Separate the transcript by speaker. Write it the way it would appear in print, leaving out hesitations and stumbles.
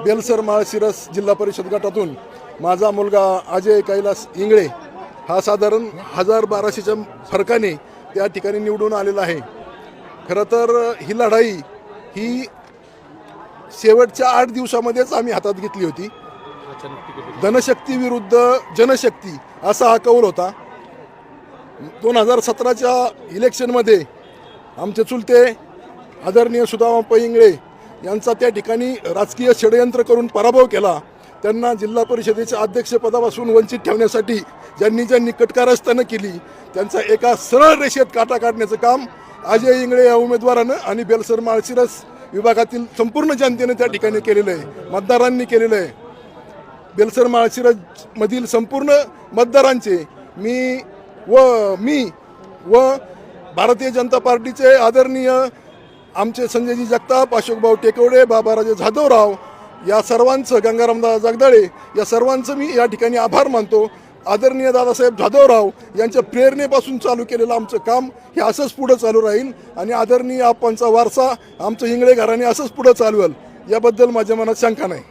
Speaker 1: बेलसर माळशिरस जिल्हा परिषद गटातून माझा मुलगा अजय कैलास इंगळे हा साधारण 1200च्या फरकाने त्या ठिकाणी निवडून आलेला आहे। खरं तर ही लढाई ही शेवटच्या 8 दिवसामध्येच आम्ही हातात घेतली होती। धनशक्ती विरुद्ध जनशक्ती असा हा कौल होता। 2017च्या इलेक्शनमध्ये आमचे चुलते आदरणीय सुदामाप्पा इंगळे यांचा त्या ठिकाणी राजकीय षडयंत्र करून पराभव केला। त्यांना जिल्हा परिषदेच्या अध्यक्षपदापासून वंचित ठेवण्यासाठी ज्यांनी कटकारस्थानं केली त्यांचा एका सरळ रेषेत काटा काढण्याचं काम अजय इंगळे या उमेदवारानं आणि बेलसर माळशिरस विभागातील संपूर्ण जनतेने त्या ठिकाणी केलेलं आहे, मतदारांनी केलेलं आहे। बेलसर माळशिरस मधील संपूर्ण मतदारांचे मी व भारतीय जनता पार्टीचे आदरणीय आमचे संजयजी जगताप, अशोकभाऊ टेकवडे, बाबाराजे जाधवराव या सर्वांचं, गंगारामदादा जगदाळे या सर्वांचं मी या ठिकाणी आभार मानतो। आदरणीय दादासाहेब जाधवराव यांच्या प्रेरणेपासून चालू केलेलं आमचं काम हे असंच पुढं चालू राहील आणि आदरणीय आपणचा वारसा आमचं इंगळे घराणे असंच पुढं चालवेल याबद्दल माझ्या मनात शंका नाही।